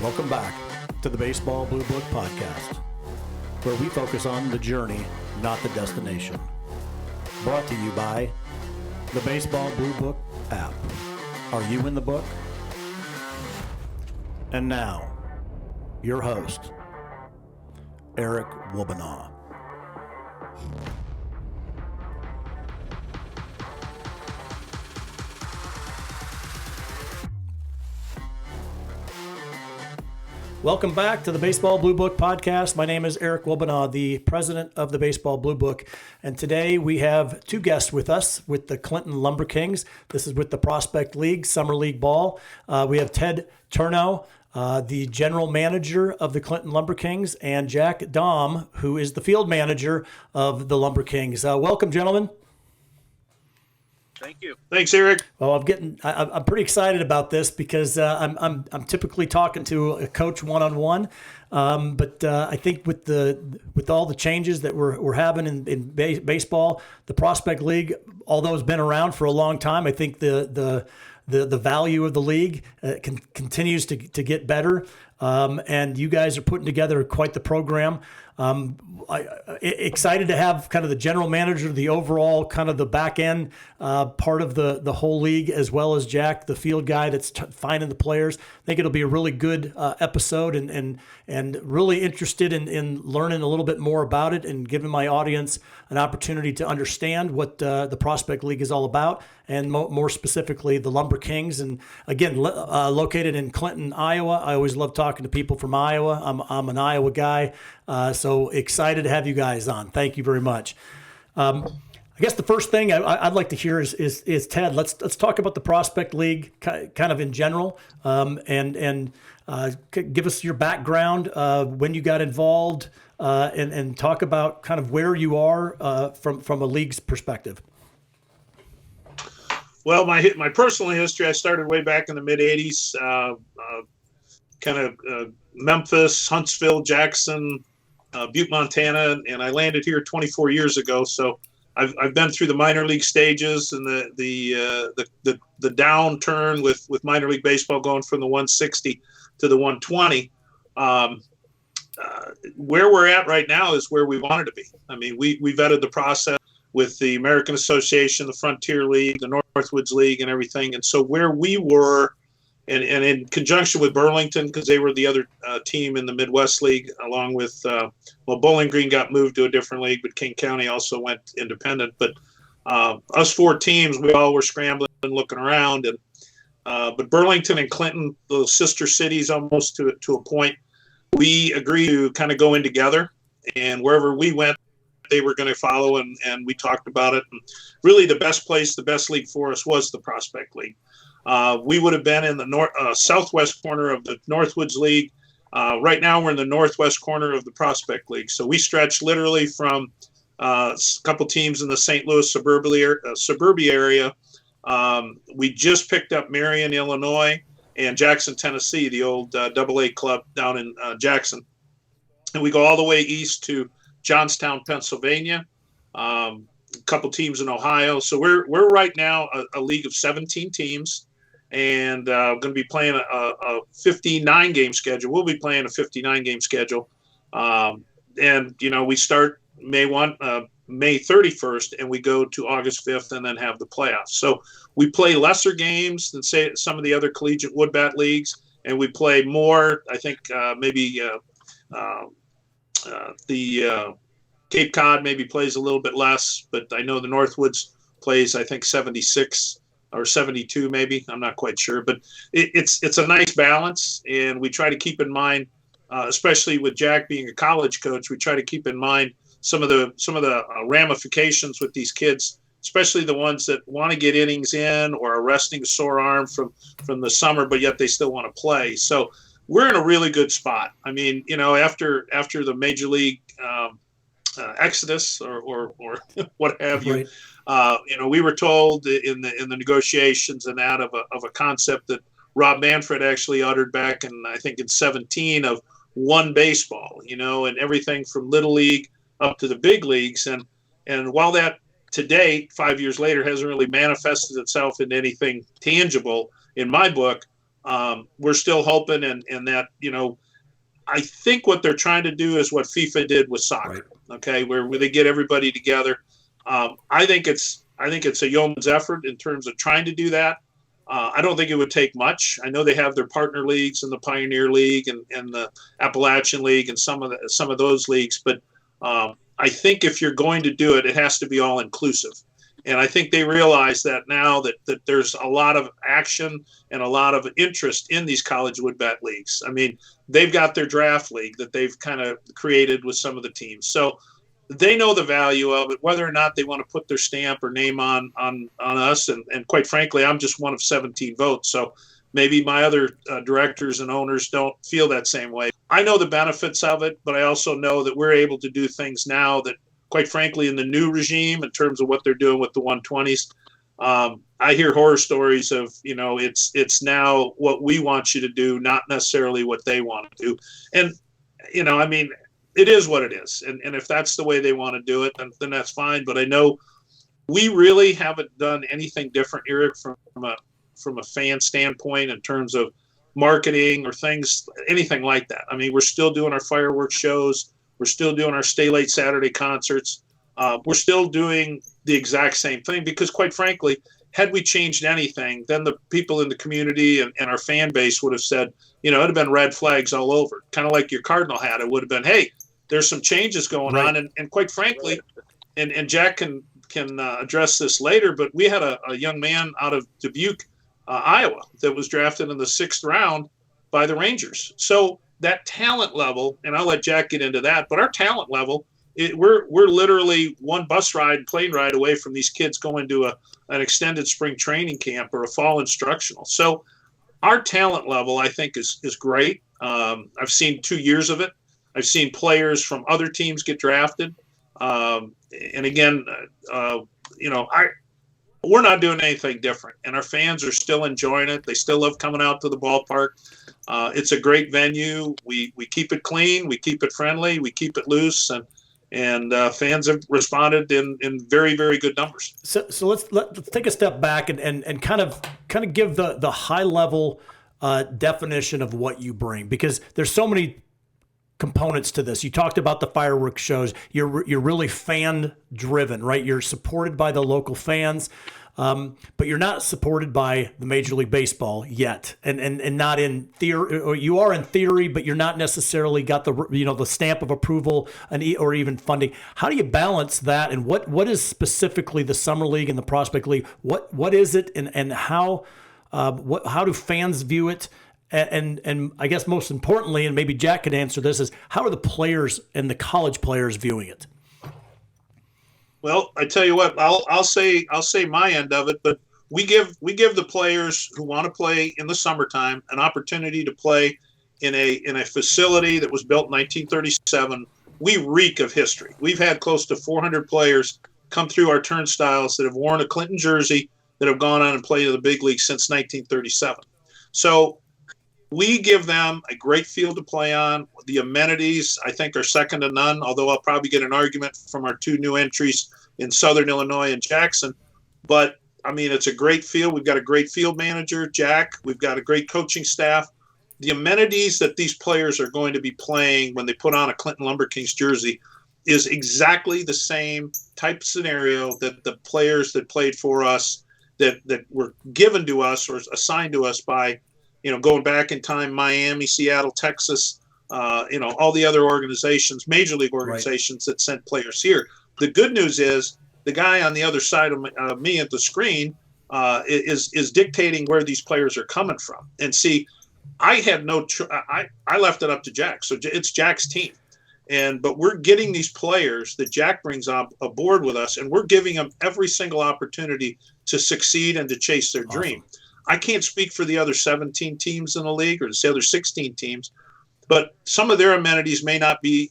Welcome back to the Baseball Blue Book Podcast, where we focus on the journey, not the destination. Brought to you by the Baseball Blue Book app. Are you in the book? And now, your host, Eric Wobanaw. Welcome back to the Baseball Blue Book Podcast. My name is Eric Wobanaw, the president of the Baseball Blue Book. And today we have two guests with us with the Clinton Lumberkings. This is with the Prospect League, Summer League Ball. We have Ted Tornow, the general manager of the Clinton Lumberkings, and Jack Dahm, who is the field manager of the Lumberkings. Welcome, gentlemen. Thank you. Thanks, Eric. Well, I'm pretty excited about this because I'm typically talking to a coach one-on-one, but I think with all the changes that we're having in baseball, the Prospect League, although it's been around for a long time, I think the value of the league continues to get better, and you guys are putting together quite the program. Excited to have kind of the general manager, the overall kind of the back end part of the whole league, as well as Jack, the field guy that's finding the players. I think it'll be a really good episode and really interested in learning a little bit more about it and giving my audience an opportunity to understand what the Prospect League is all about, and more specifically the Lumberkings. And again, located in Clinton, Iowa. I always love talking to people from Iowa. I'm an Iowa guy. So excited to have you guys on. Thank you very much. I guess the first thing I'd like to hear is Ted. Let's talk about the Prospect League kind of in general, and give us your background, when you got involved, and talk about kind of where you are from a league's perspective. Well, my personal history, I started way back in the mid '80s, kind of Memphis, Huntsville, Jackson, Butte, Montana, and I landed here 24 years ago. So I've been through the minor league stages and the downturn with minor league baseball going from the 160 to the 120. Where we're at right now is where we wanted to be. I mean, we vetted the process with the American Association, the Frontier League, the Northwoods League, and everything. And so where we were, and in conjunction with Burlington, because they were the other team in the Midwest League, along with, Bowling Green got moved to a different league, but King County also went independent. But us four teams, we all were scrambling and looking around. And but Burlington and Clinton, the sister cities almost to a point, we agreed to kind of go in together. And wherever we went, they were going to follow, and we talked about it. And really the best league for us was the Prospect League. We would have been in the southwest corner of the Northwoods League. Right now we're in the northwest corner of the Prospect League. So we stretch literally from a couple teams in the St. Louis suburbia area. We just picked up Marion, Illinois, and Jackson, Tennessee, the old AA club down in Jackson. And we go all the way east to Johnstown, Pennsylvania, a couple teams in Ohio. So we're right now a league of 17 teams, and going to be playing a 59 game schedule. We'll be playing a 59 game schedule, and we start May 31st, and we go to August 5th, and then have the playoffs. So we play lesser games than say some of the other collegiate wood bat leagues, and we play more. I think maybe. The Cape Cod maybe plays a little bit less, but I know the Northwoods plays, I think 76 or 72 maybe. I'm not quite sure, but it's a nice balance, and we try to keep in mind, especially with Jack being a college coach, we try to keep in mind some of the ramifications with these kids, especially the ones that want to get innings in or are resting a sore arm from the summer, but yet they still want to play. So we're in a really good spot. I mean, after the major league exodus or what have you, right. We were told in the negotiations and that of a concept that Rob Manfred actually uttered back in, I think in 17, of one baseball, and everything from little league up to the big leagues. And while that to date, 5 years later, hasn't really manifested itself in anything tangible in my book, we're still hoping and that, I think what they're trying to do is what FIFA did with soccer. Right. Okay, where they get everybody together. I think it's a yeoman's effort in terms of trying to do that. I don't think it would take much. I know they have their partner leagues and the Pioneer League and the Appalachian League and some of those leagues, but I think if you're going to do it, it has to be all inclusive. And I think they realize that now that there's a lot of action and a lot of interest in these college woodbat leagues. I mean, they've got their draft league that they've kind of created with some of the teams. So they know the value of it, whether or not they want to put their stamp or name on us. And quite frankly, I'm just one of 17 votes. So maybe my other directors and owners don't feel that same way. I know the benefits of it, but I also know that we're able to do things now that, quite frankly, in the new regime, in terms of what they're doing with the 120s, I hear horror stories of, it's now what we want you to do, not necessarily what they want to do. And, I mean, it is what it is. And if that's the way they want to do it, then that's fine. But I know we really haven't done anything different, Eric, from a fan standpoint in terms of marketing or things, anything like that. I mean, we're still doing our fireworks shows. We're still doing our Stay Late Saturday concerts. We're still doing the exact same thing because, quite frankly, had we changed anything, then the people in the community and our fan base would have said, it'd have been red flags all over. Kind of like your Cardinal hat. It would have been, hey, there's some changes going on. And quite frankly, and Jack can address this later, but we had a young man out of Dubuque, Iowa, that was drafted in the 6th round by the Rangers. So that talent level, and I'll let Jack get into that, but our talent level, we're literally one bus ride, plane ride away from these kids going to an extended spring training camp or a fall instructional. So our talent level, I think, is great. I've seen 2 years of it. I've seen players from other teams get drafted. And again, we're not doing anything different, and our fans are still enjoying it. They still love coming out to the ballpark. It's a great venue. We keep it clean. We keep it friendly. We keep it loose, and fans have responded in very, very good numbers. So let's take a step back and kind of give the high level definition of what you bring, because there's so many components to this. You talked about the fireworks shows. You're really fan driven, right? You're supported by the local fans, but you're not supported by the Major League Baseball yet, and not in theory. Or you are in theory, but you're not necessarily got the stamp of approval or even funding. How do you balance that? And what is specifically the Summer League and the Prospect League? What is it, and how do fans view it? And I guess most importantly, and maybe Jack could answer this, is how are the players and the college players viewing it? Well, I tell you what, I'll say my end of it, but we give the players who want to play in the summertime an opportunity to play in a facility that was built in 1937. We reek of history. We've had close to 400 players come through our turnstiles that have worn a Clinton jersey that have gone on and played in the big league since 1937. So we give them a great field to play on. The amenities, I think, are second to none, although I'll probably get an argument from our 2 new entries in Southern Illinois and Jackson. But, I mean, it's a great field. We've got a great field manager, Jack. We've got a great coaching staff. The amenities that these players are going to be playing when they put on a Clinton Lumberkings jersey is exactly the same type of scenario that the players that played for us, that were given to us or assigned to us by, going back in time, Miami, Seattle, Texas, all the other organizations, major league organizations that sent players here. The good news is the guy on the other side of me at the screen is dictating where these players are coming from. And see, I had I left it up to Jack. So it's Jack's team. But we're getting these players that Jack brings aboard with us, and we're giving them every single opportunity to succeed and to chase their dream. I can't speak for the other 17 teams in the league or the other 16 teams, but some of their amenities may not be,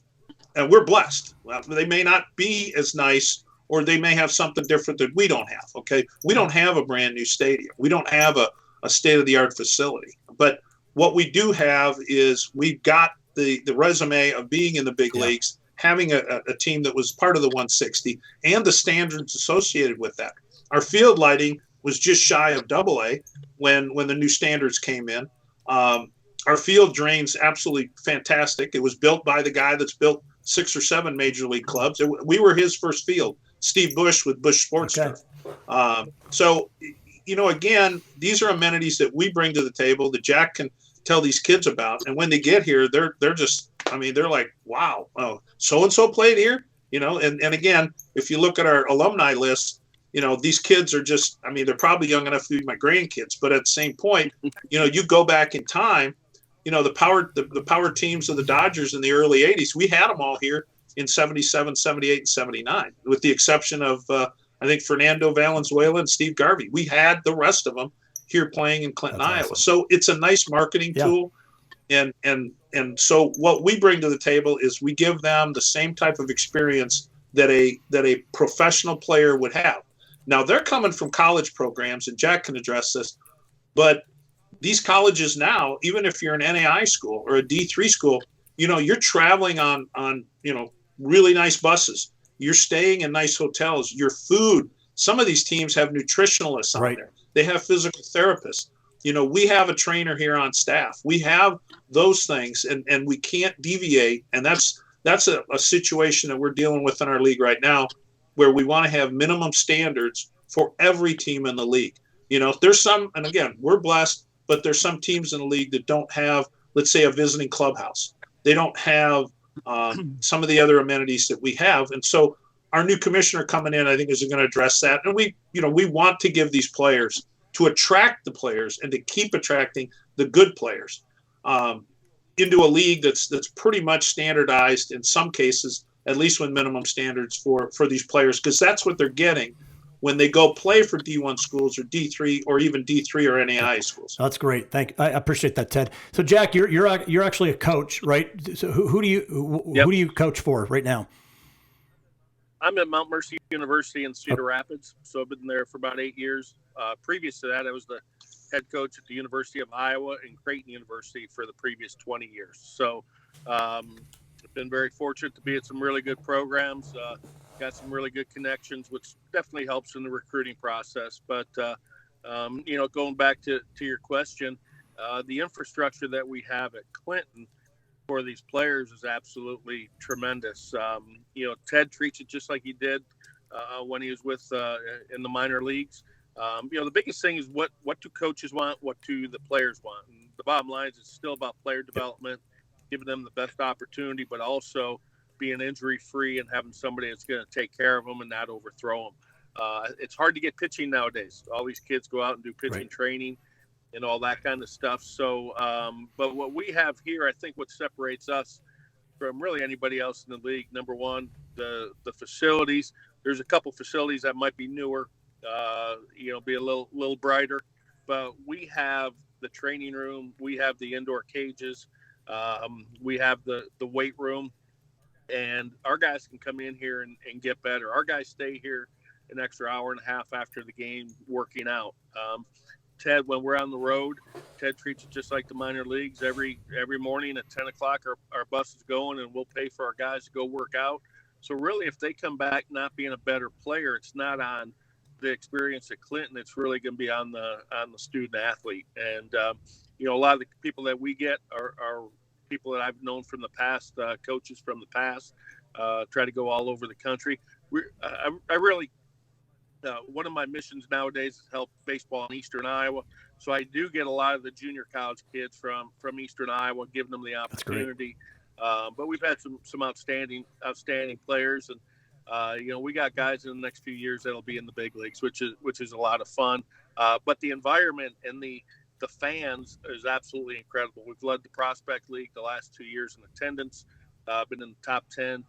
and we're blessed. Well, they may not be as nice, or they may have something different that we don't have, okay? We don't have a brand new stadium. We don't have a state-of-the-art facility. But what we do have is we've got the resume of being in the big leagues, having a team that was part of the 160, and the standards associated with that. Our field lighting was just shy of AA when the new standards came in. Our field drains absolutely fantastic. It was built by the guy that's built 6 or 7 major league clubs. We were his first field, Steve Bush with Bush Sports Turf. So, again, these are amenities that we bring to the table that Jack can tell these kids about. And when they get here, they're just, they're like, wow, oh, so-and-so played here, and again, if you look at our alumni list, these kids are just, they're probably young enough to be my grandkids, but at the same point, you go back in time, the power teams of the Dodgers in the early 80s, we had them all here in 77, 78, and 79, with the exception of, I think, Fernando Valenzuela and Steve Garvey. We had the rest of them here playing in Clinton, Iowa. Awesome. So it's a nice marketing tool. And so what we bring to the table is we give them the same type of experience that a professional player would have. Now, they're coming from college programs, and Jack can address this, but these colleges now, even if you're an NAI school or a D3 school, you're traveling on really nice buses. You're staying in nice hotels. Your food, some of these teams have nutritionalists on there. They have physical therapists. We have a trainer here on staff. We have those things, and we can't deviate. And that's a situation that we're dealing with in our league right now, where we want to have minimum standards for every team in the league. There's some, and again, we're blessed, but there's some teams in the league that don't have, let's say, a visiting clubhouse. They don't have some of the other amenities that we have. And so our new commissioner coming in, I think, is going to address that. And we want to give these players, to attract the players and to keep attracting the good players into a league that's pretty much standardized in some cases, at least with minimum standards for these players, because that's what they're getting when they go play for D1 schools or D3 or even D3 or NAI schools. That's great. I appreciate that, Ted. So Jack, you're actually a coach, right? So who do you coach for right now? I'm at Mount Mercy University in Cedar Rapids, so I've been there for about 8 years. Previous to that, I was the head coach at the University of Iowa and Creighton University for the previous 20 years. So I've been very fortunate to be at some really good programs, got some really good connections, which definitely helps in the recruiting process. But, going back to your question, the infrastructure that we have at Clinton for these players is absolutely tremendous. Ted treats it just like he did when he was with in the minor leagues. The biggest thing is what do coaches want, what do the players want? And the bottom line is it's still about player development, giving them the best opportunity, but also being injury-free and having somebody that's going to take care of them and not overthrow them. It's hard to get pitching nowadays. All these kids go out and do pitching training and all that kind of stuff. So, but what we have here, I think what separates us from really anybody else in the league, number one, the facilities. There's a couple facilities that might be newer, be a little brighter, but we have the training room, we have the indoor cages, we have the weight room, and our guys can come in here and get better. Our guys stay here an extra hour and a half after the game working out. Ted, when we're on the road, Ted treats it just like the minor leagues. Every morning at 10 o'clock, our bus is going, and we'll pay for our guys to go work out. So really, if they come back not being a better player, it's not on the experience at Clinton. It's really going to be on the student athlete. And a lot of the people that we get are people that I've known from the past, coaches from the past. Try to go all over the country. I really. One of my missions nowadays is help baseball in Eastern Iowa. So I do get a lot of the junior college kids from Eastern Iowa, giving them the opportunity. But we've had some outstanding players, and we got guys in the next few years that'll be in the big leagues, which is a lot of fun. But the environment and the fans is absolutely incredible. We've led the Prospect League the last 2 years in attendance. Been in the top 10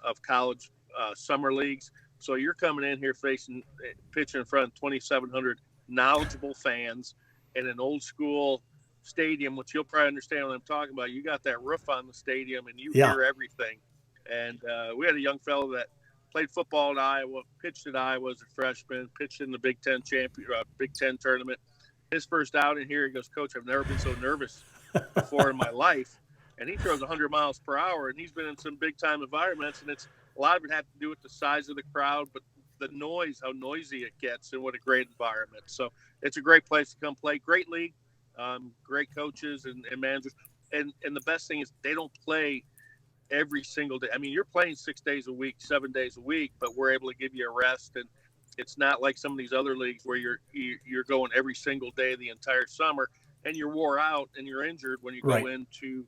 of college summer leagues. So you're coming in here pitching in front of 2,700 knowledgeable fans in an old school stadium, which you'll probably understand what I'm talking about. You got that roof on the stadium, and you hear everything. And we had a young fellow that played football at Iowa, pitched at Iowa as a freshman, pitched in the Big Ten tournament. His first out in here, he goes, "Coach, I've never been so nervous before in my life." And he throws 100 miles per hour, and he's been in some big-time environments, and a lot of it had to do with the size of the crowd, but the noise, how noisy it gets, and what a great environment. So it's a great place to come play. Great league. great coaches and managers. And the best thing is they don't play every single day. I mean, you're playing 6 days a week, 7 days a week, but we're able to give you a rest. And it's not like some of these other leagues where you're going every single day the entire summer and you're wore out and you're injured when you go into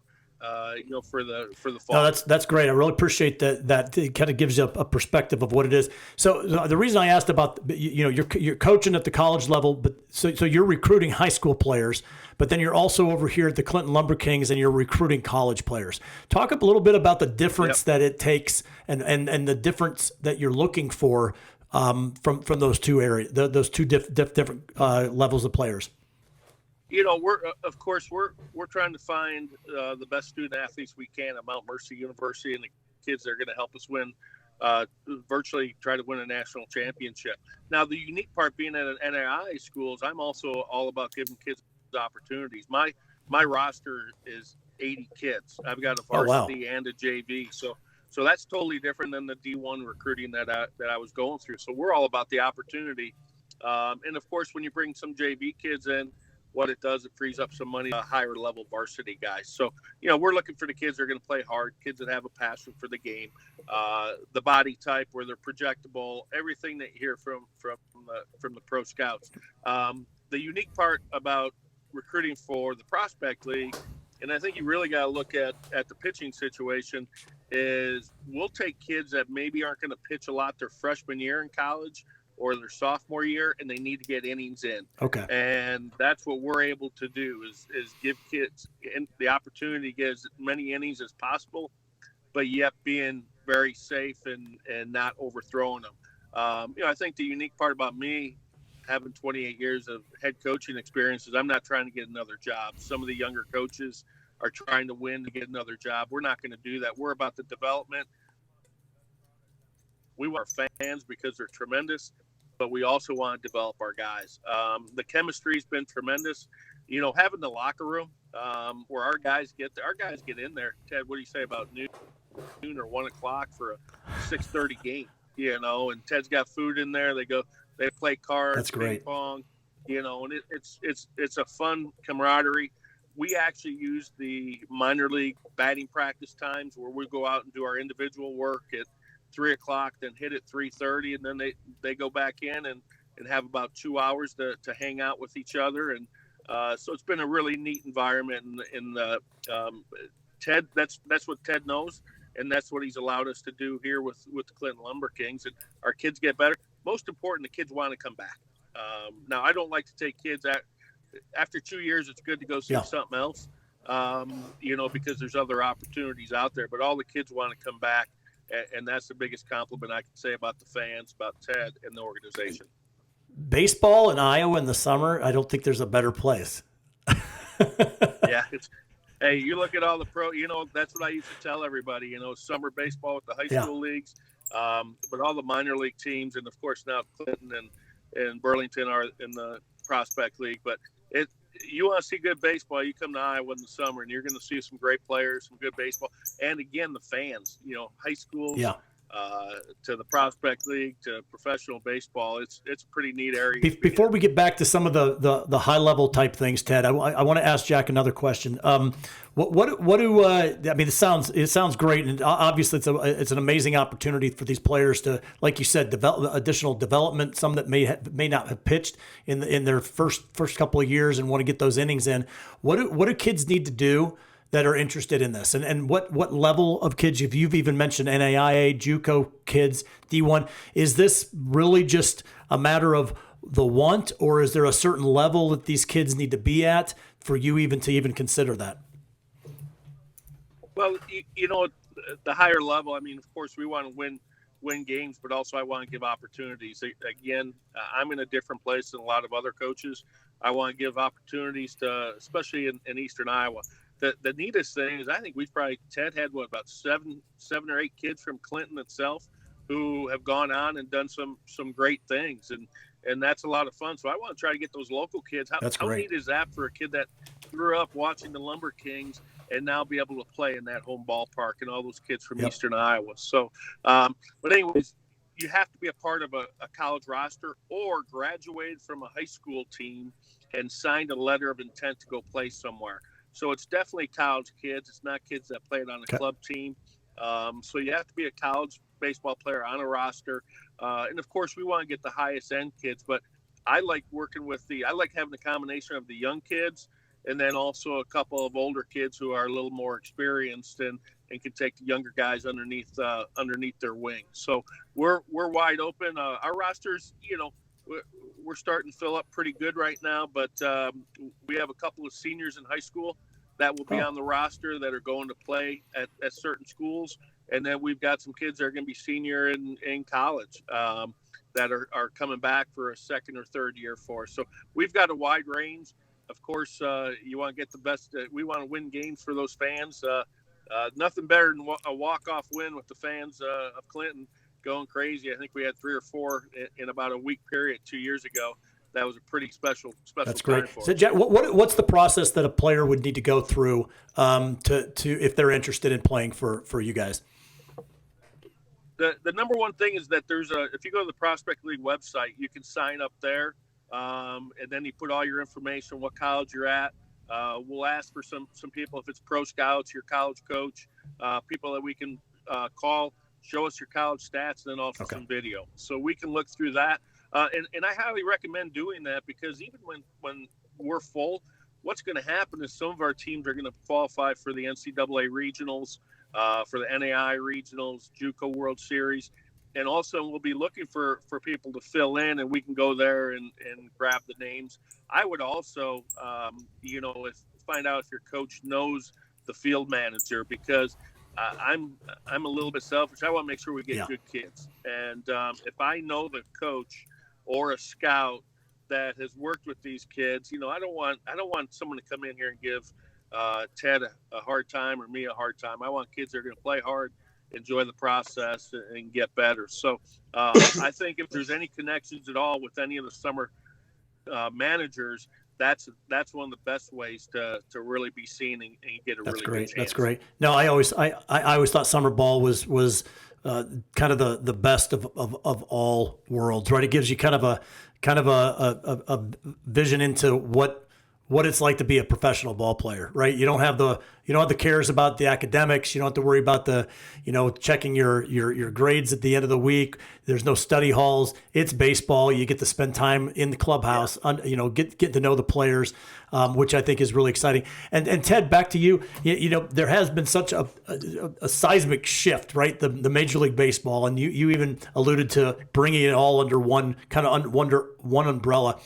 for the fall. No, that's great. I really appreciate that it kind of gives you a perspective of what it is. So the reason I asked about, you're coaching at the college level, but so you're recruiting high school players, but then you're also over here at the Clinton Lumberkings and you're recruiting college players. Talk a little bit about the difference that it takes and the difference that you're looking for from those two areas, those two different levels of players. We're trying to find the best student athletes we can at Mount Mercy University and the kids that are going to help us win, virtually try to win a national championship. Now, the unique part being at an NAIA schools, I'm also all about giving kids opportunities. My roster is 80 kids. I've got a varsity and a JV, so that's totally different than the D1 recruiting that I was going through. So we're all about the opportunity, and of course, when you bring some JV kids in, what it does, it frees up some money to higher level varsity guys. So, we're looking for the kids that are going to play hard, kids that have a passion for the game, the body type where they're projectable, everything that you hear from the pro scouts. The unique part about recruiting for the prospect league, and I think you really got to look at the pitching situation, is we'll take kids that maybe aren't going to pitch a lot their freshman year in college or their sophomore year, and they need to get innings in. Okay. And that's what we're able to do is give kids the opportunity to get as many innings as possible, but yet being very safe and not overthrowing them. I think the unique part about me having 28 years of head coaching experience is I'm not trying to get another job. Some of the younger coaches are trying to win to get another job. We're not going to do that. We're about the development. We want our fans because they're tremendous, but we also want to develop our guys. The chemistry's been tremendous. Having the locker room where our guys get in there. Ted, what do you say about noon or 1 o'clock for a 6:30 game? And Ted's got food in there. They play cards, that's great. Ping pong, and it's a fun camaraderie. We actually use the minor league batting practice times where we go out and do our individual work at 3 o'clock, then hit at 3:30, and then they go back in and have about 2 hours to hang out with each other. And so it's been a really neat environment. And Ted, that's what Ted knows, and that's what he's allowed us to do here with the Clinton Lumberkings. And our kids get better. Most important, the kids want to come back. Now, I don't like to take kids after 2 years. It's good to go see something else, because there's other opportunities out there. But all the kids want to come back. And that's the biggest compliment I can say about the fans, about Ted, and the organization. Baseball in Iowa in the summer, I don't think there's a better place. Yeah. Hey, you look at all the that's what I used to tell everybody, summer baseball with the high school leagues, but all the minor league teams, and of course now Clinton and Burlington are in the prospect league. But you want to see good baseball, you come to Iowa in the summer, and you're going to see some great players, some good baseball, and again the fans. High schools to the prospect league to professional baseball. It's a pretty neat area. Before we get back to some of the high level type things, Ted, I want to ask Jack another question. What do I mean? It sounds great, and obviously it's an amazing opportunity for these players to, like you said, develop additional development. Some that may not have pitched in their first couple of years and want to get those innings in. What do kids need to do that are interested in this, and what level of kids? If you've even mentioned NAIA, JUCO kids, D1, is this really just a matter of the want, or is there a certain level that these kids need to be at for you to consider that? Well, the higher level. I mean, of course, we want to win games, but also I want to give opportunities. Again, I'm in a different place than a lot of other coaches. I want to give opportunities to, especially in Eastern Iowa. The neatest thing is I think Ted had about seven or eight kids from Clinton itself who have gone on and done some great things, and that's a lot of fun. So I want to try to get those local kids. How neat is that for a kid that grew up watching the Lumberkings and now be able to play in that home ballpark, and all those kids from Eastern Iowa. So, but anyways, you have to be a part of a college roster or graduated from a high school team and signed a letter of intent to go play somewhere. So it's definitely college kids. It's not kids that played on a club team. So you have to be a college baseball player on a roster. And of course, we want to get the highest end kids, but I like having a combination of the young kids and then also a couple of older kids who are a little more experienced and can take the younger guys underneath their wing. So we're wide open. Our rosters, we're starting to fill up pretty good right now, but we have a couple of seniors in high school that will be on the roster that are going to play at certain schools. And then we've got some kids that are going to be senior in college that are coming back for a second or third year for us. So we've got a wide range. Of course, you want to get the best. We want to win games for those fans. Nothing better than a walk-off win with the fans of Clinton going crazy. I think we had 3 or 4 in about a week period 2 years ago. That was a pretty special That's time great. for So, us. Jack, what's the process that a player would need to go through to if they're interested in playing for you guys? The number one thing is that if you go to the Prospect League website, you can sign up there, and then you put all your information, what college you're at. We'll ask for some people, if it's pro scouts, your college coach, people that we can call, show us your college stats, and then also some video. So we can look through that. And I highly recommend doing that, because even when we're full, what's going to happen is some of our teams are going to qualify for the NCAA regionals, for the NAI regionals, JUCO World Series. And also we'll be looking for people to fill in, and we can go there and grab the names. I would also, find out if your coach knows the field manager, because I'm a little bit selfish. I want to make sure we get good kids. And if I know the coach or a scout that has worked with these kids, I don't want someone to come in here and give Ted a hard time or me a hard time. I want kids that are going to play hard, enjoy the process, and get better. So I think if there's any connections at all with any of the summer managers, that's one of the best ways to really be seen and get a really good chance. That's great. No, I always thought summer ball was kind of the best of all worlds, right? It gives you kind of a vision into what it's like to be a professional ball player, right? You don't have the cares about the academics. You don't have to worry about checking your grades at the end of the week. There's no study halls. It's baseball. You get to spend time in the clubhouse, get to know the players, which I think is really exciting. And Ted, back to you. There has been such a seismic shift, right? The Major League Baseball, and you even alluded to bringing it all under one one umbrella.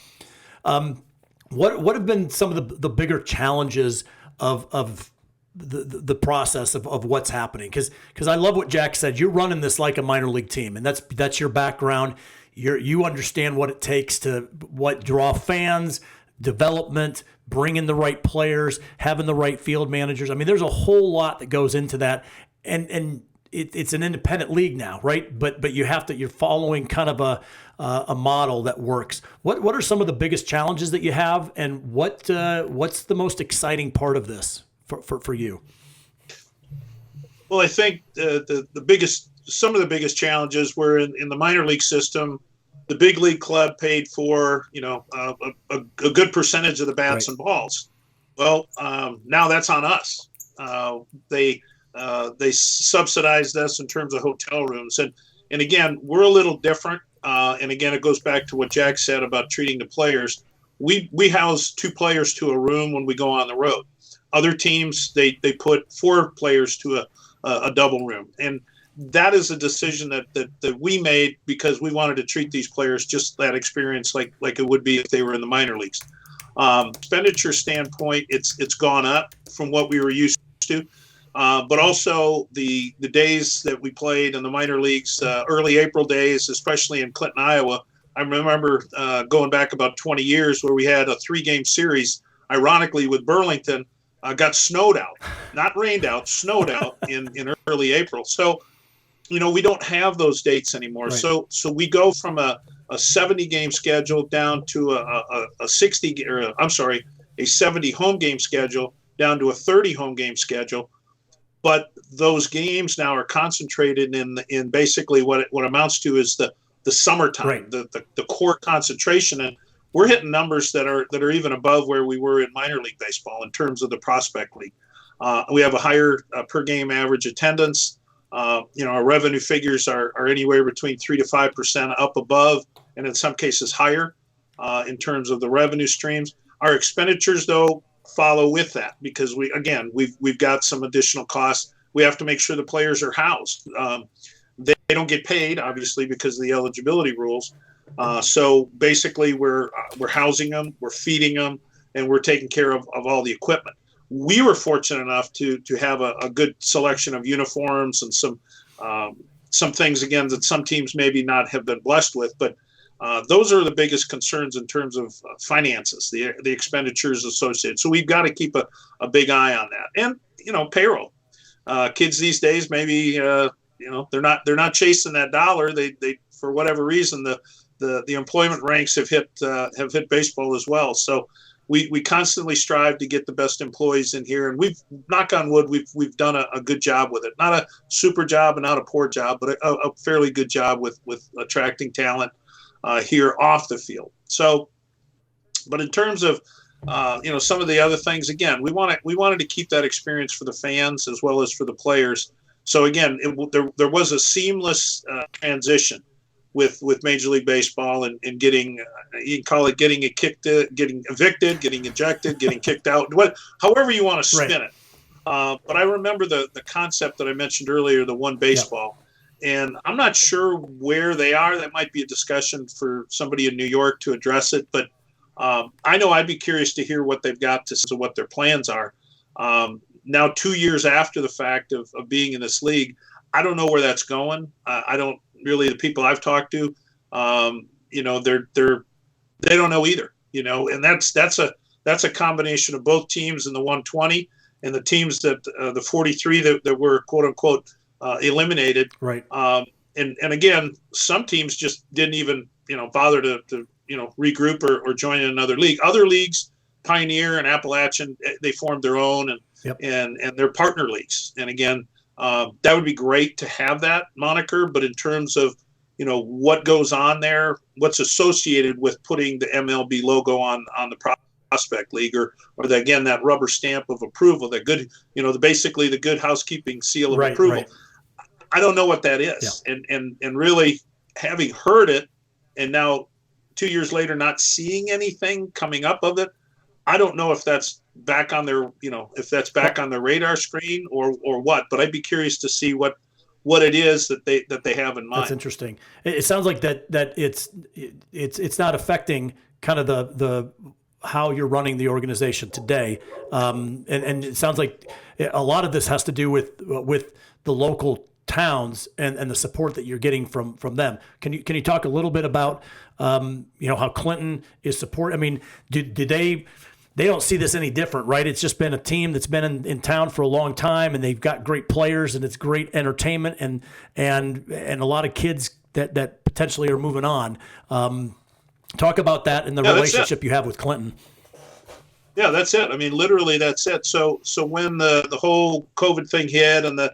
What have been some of the bigger challenges of the process of what's happening? Because I love what Jack said. You're running this like a minor league team, and that's your background. You understand what it takes to draw fans, development, bring in the right players, having the right field managers. I mean, there's a whole lot that goes into that, and it's an independent league now, right? But you're following kind of a model that works. What are some of the biggest challenges that you have, and what's the most exciting part of this for you? Well, I think some of the biggest challenges were in the minor league system. The big league club paid for a good percentage of the bats and balls. Well, now that's on us. They subsidized us in terms of hotel rooms, and again, we're a little different. And again, it goes back to what Jack said about treating the players. We house 2 players to a room when we go on the road. Other teams, they put 4 players to a double room. And that is a decision that we made because we wanted to treat these players just that experience like it would be if they were in the minor leagues. Expenditure standpoint, it's gone up from what we were used to. But also the days that we played in the minor leagues, early April days, especially in Clinton, Iowa. I remember going back about 20 years where we had a 3-game series, ironically with Burlington, got snowed out, not rained out, snowed out in early April. So, we don't have those dates anymore. Right. So we go from a 70-game schedule down to a 70 home game schedule down to a 30 home game schedule. But those games now are concentrated in basically what amounts to is the summertime, right. the core concentration. And we're hitting numbers that are even above where we were in minor league baseball in terms of the prospect league. We have a higher per game average attendance. Our revenue figures are anywhere between 3 to 5% up above, and in some cases higher in terms of the revenue streams. Our expenditures, though, follow with that because we've got some additional costs. We have to make sure the players are housed. They don't get paid, obviously, because of the eligibility rules. So basically, we're housing them, we're feeding them, and we're taking care of all the equipment. We were fortunate enough to have a good selection of uniforms and some things, again, that some teams maybe not have been blessed with. But those are the biggest concerns in terms of finances, the expenditures associated. So we've got to keep a big eye on that. And, payroll. Kids these days, maybe, they're not chasing that dollar. They for whatever reason, the employment ranks have hit baseball as well. So we constantly strive to get the best employees in here, and we've, knock on wood, we've done a good job with it. Not a super job and not a poor job, but a fairly good job with attracting talent here off the field. So, but in terms of some of the other things, again, we wanted to keep that experience for the fans as well as for the players. So again, there was a seamless transition with Major League Baseball and getting, you can call it getting evicted, getting ejected, getting kicked out, however you want to spin it. But I remember the concept that I mentioned earlier, the one baseball. Yeah. And I'm not sure where they are. That might be a discussion for somebody in New York to address it. But I know I'd be curious to hear what they've got to what their plans are. Now, 2 years after the fact of being in this league, I don't know where that's going. I don't really, the people I've talked to, they don't know either, and that's a combination of both teams in the 120 and the teams that the 43 that were quote unquote eliminated. Right. And again, some teams just didn't even, bother to regroup or join in another league. Other leagues, Pioneer and Appalachian, they formed their own and they're partner leagues. And again, that would be great to have that moniker, but in terms of, what goes on there, what's associated with putting the MLB logo on the prospect league or again, that rubber stamp of approval, that good, basically the good housekeeping seal of approval. Right. I don't know what that is. Yeah. And really having heard it and now 2 years later, not seeing anything coming up of it, I don't know if that's back on their, on their radar screen or what. But I'd be curious to see what it is that they have in mind. That's interesting. It sounds like that it's not affecting kind of the how you're running the organization today, and it sounds like a lot of this has to do with the local towns and the support that you're getting from them. Can you talk a little bit about how Clinton is support? I mean, do they don't see this any different, right? It's just been a team that's been in town for a long time, and they've got great players, and it's great entertainment, and a lot of kids that potentially are moving on. Talk about that and the relationship you have with Clinton. Yeah, that's it. I mean, literally, that's it. So when the whole COVID thing hit and the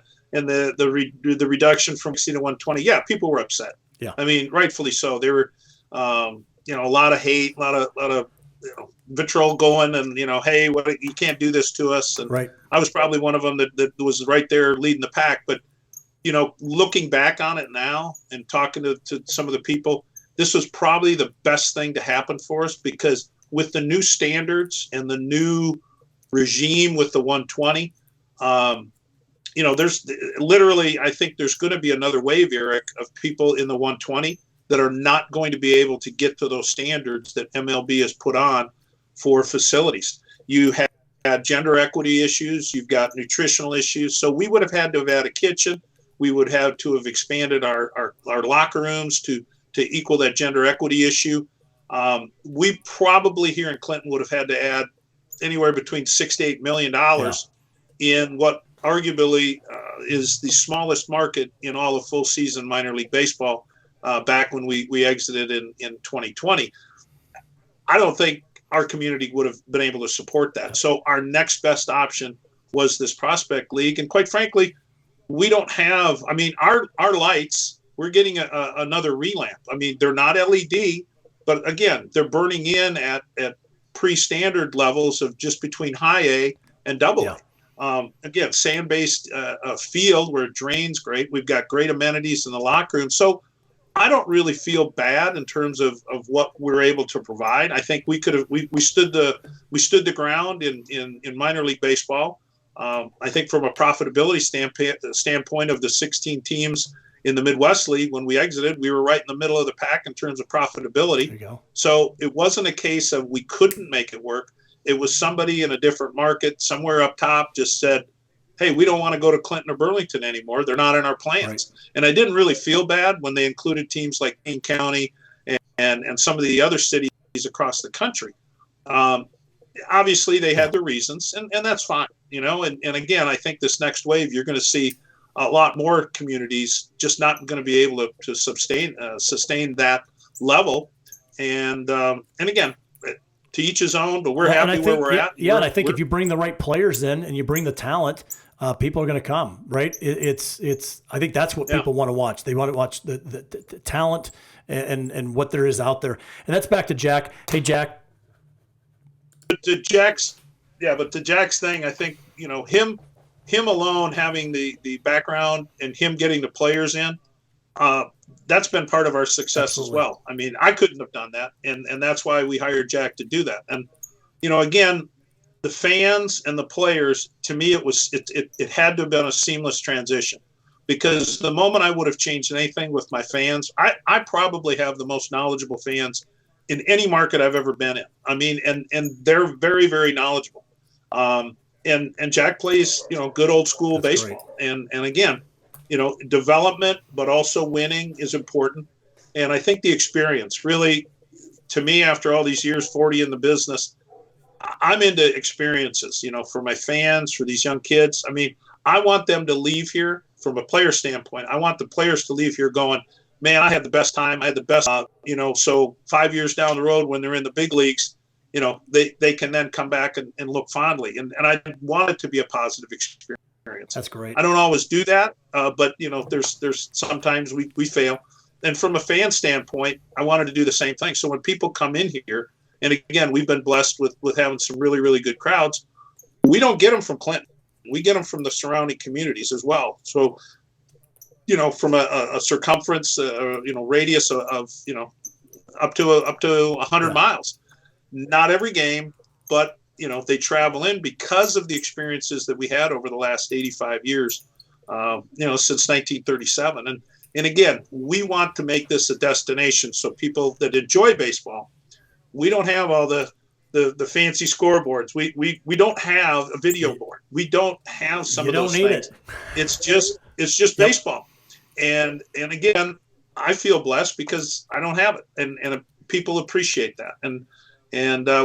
reduction from 60 to 120, yeah, people were upset. Yeah, I mean, rightfully so. There were, a lot of hate, a lot of vitriol going, and hey, you can't do this to us. And right. I was probably one of them that was right there leading the pack. But looking back on it now and talking to some of the people, this was probably the best thing to happen for us, because with the new standards and the new regime with the 120, there's literally, I think there's going to be another wave, Eric, of people in the 120 that are not going to be able to get to those standards that MLB has put on for facilities. You have had gender equity issues, you've got nutritional issues. So we would have had to have had a kitchen. We would have to have expanded our locker rooms to equal that gender equity issue. We probably here in Clinton would have had to add anywhere between $6 to $8 million in what arguably is the smallest market in all of full season minor league baseball back when we exited in 2020. I don't think our community would have been able to support that. So our next best option was this prospect league. And quite frankly, we don't have, our lights, we're getting another relamp. I mean, they're not LED, but again, they're burning in at pre-standard levels of just between high A and double A. Again, sand-based field where it drains great. We've got great amenities in the locker room. So I don't really feel bad in terms of what we're able to provide. I think we stood the ground in minor league baseball. I think from a profitability standpoint of the 16 teams in the Midwest League, when we exited, we were right in the middle of the pack in terms of profitability. There you go. So it wasn't a case of we couldn't make it work. It was somebody in a different market somewhere up top just said, hey, we don't want to go to Clinton or Burlington anymore. They're not in our plans. Right. And I didn't really feel bad when they included teams like Kane County and some of the other cities across the country. Obviously, they had their reasons, and that's fine. And again, I think this next wave, you're going to see a lot more communities just not going to be able to sustain that level. And again, to each his own, but we're happy where we're at. Yeah, and I think if you bring the right players in and you bring the talent, people are going to come, right? It's. I think that's what people want to watch. They want to watch the talent and what there is out there. And that's back to Jack. Hey, Jack. To Jack's thing, I think, him alone having the background and him getting the players in, that's been part of our success Absolutely. As well. I mean, I couldn't have done that. And that's why we hired Jack to do that. And, again, the fans and the players, to me, it had to have been a seamless transition, because the moment I would have changed anything with my fans, I probably have the most knowledgeable fans in any market I've ever been in. I mean, and they're very, very knowledgeable. And Jack plays, good old school That's baseball. Great. And again, development, but also winning is important. And I think the experience really, to me, after all these years, 40 in the business, I'm into experiences, for my fans, for these young kids. I mean, I want them to leave here from a player standpoint. I want the players to leave here going, man, I had the best time. I had the best, so 5 years down the road when they're in the big leagues, they can then come back and look fondly. And I want it to be a positive experience. That's great. I don't always do that, but, there's sometimes we fail. And from a fan standpoint, I wanted to do the same thing. So when people come in here, and again, we've been blessed with having some really, really good crowds, we don't get them from Clinton. We get them from the surrounding communities as well. So, from a circumference, radius of up to 100 miles. Not every game, but they travel in because of the experiences that we had over the last 85 years, since 1937. And again, we want to make this a destination so people that enjoy baseball. We don't have all the fancy scoreboards. We don't have a video board. We don't have some of those things. It's just baseball. And again, I feel blessed because I don't have it, and people appreciate that, and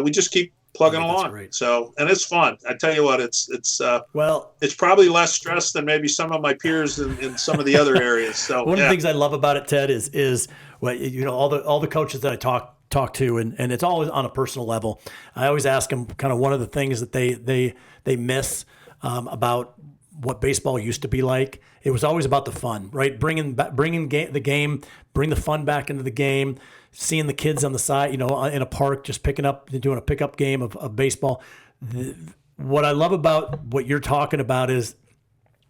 we just keep plugging along. Great. So, and it's fun. I tell you what, it's probably less stress than maybe some of my peers in some of the other areas. So one of the things I love about it, Ted, is all the coaches that I talk to, and it's always on a personal level. I always ask them kind of one of the things that they miss about what baseball used to be like. It was always about the fun, right? Bring the game, bring the fun back into the game, seeing the kids on the side, in a park, just doing a pickup game of baseball. What I love about what you're talking about is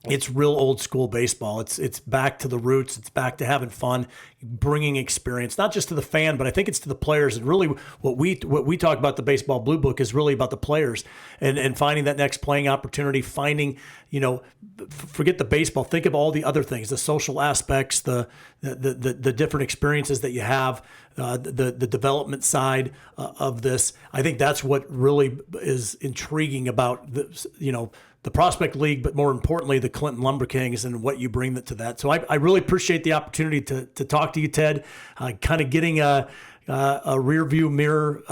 it's real old school baseball. It's back to the roots. It's back to having fun, bringing experience, not just to the fan, but I think it's to the players. And really, what we talk about the Baseball Blue Book is really about the players and finding that next playing opportunity. Finding, forget the baseball. Think of all the other things, the social aspects, the different experiences that you have, the development side of this. I think that's what really is intriguing about the Prospect League, but more importantly, the Clinton Lumberkings and what you bring to that. So I really appreciate the opportunity to talk to you, Ted, kind of getting a rear view mirror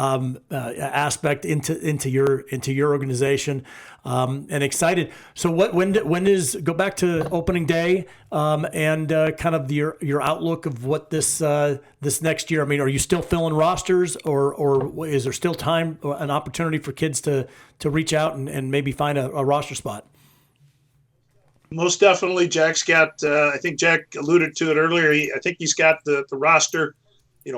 aspect into your organization, and excited. So when is go back to opening day and kind of your outlook of what this next year? I mean, are you still filling rosters, or is there still time, an opportunity for kids to reach out and maybe find a roster spot? Most definitely. Jack's got, I think Jack alluded to it earlier. I think he's got the roster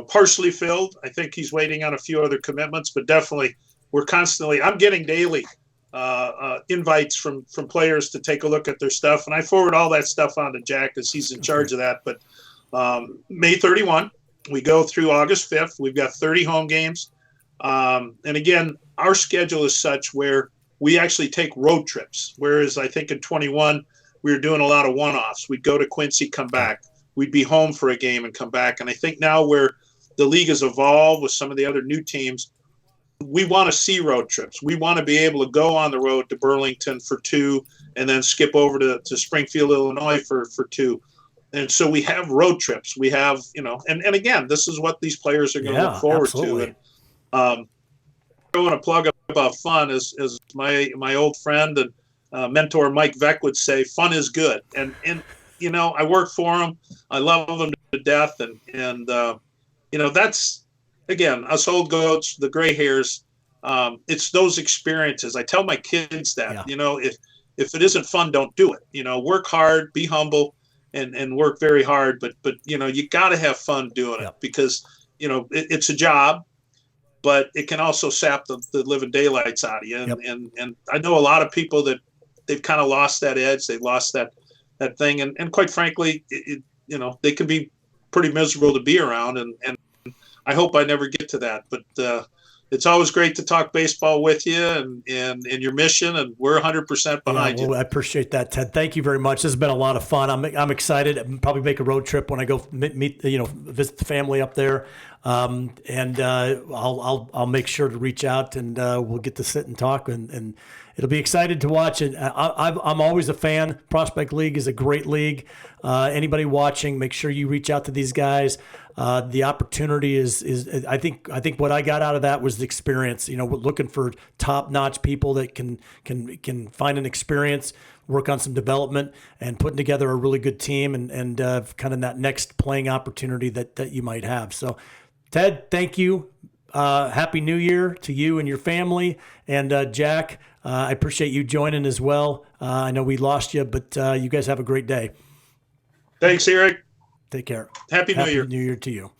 partially filled. I think he's waiting on a few other commitments, but definitely I'm getting daily invites from players to take a look at their stuff. And I forward all that stuff on to Jack because he's in charge of that. But May 31, we go through August 5th. We've got 30 home games. And again, our schedule is such where we actually take road trips. Whereas I think in 21, we were doing a lot of one-offs. We'd go to Quincy, come back. We'd be home for a game and come back. And I think now where the league has evolved with some of the other new teams, we want to see road trips. We want to be able to go on the road to Burlington for 2 and then skip over to Springfield, Illinois for 2. And so we have road trips. We have, and again, this is what these players are going to look forward to. And I want to plug about fun is my old friend and mentor Mike Veck would say, fun is good. And I work for him. I love him to death. And that's, again, us old goats, the gray hairs. It's those experiences. I tell my kids that, if it isn't fun, don't do it. Work hard, be humble, and work very hard. But you got to have fun doing it because, it's a job, but it can also sap the living daylights out of you. And I know a lot of people that they've kind of lost that edge. They've lost that thing. And quite frankly, they can be pretty miserable to be around. And I hope I never get to that. But it's always great to talk baseball with you and your mission. And we're 100% behind you. I appreciate that, Ted. Thank you very much. This has been a lot of fun. I'm excited. I'll probably make a road trip when I go meet visit the family up there. And I'll make sure to reach out and we'll get to sit and talk and it'll be excited to watch it. I'm always a fan. Prospect League is a great league. Anybody watching, make sure you reach out to these guys. The opportunity is I think what I got out of that was the experience. We're looking for top-notch people that can find an experience, work on some development, and putting together a really good team and kind of that next playing opportunity that you might have. So, Ted, thank you. Happy New Year to you and your family. And Jack, I appreciate you joining as well. I know we lost you, but you guys have a great day. Thanks, Eric. Take care. Happy New Year. Happy New Year to you.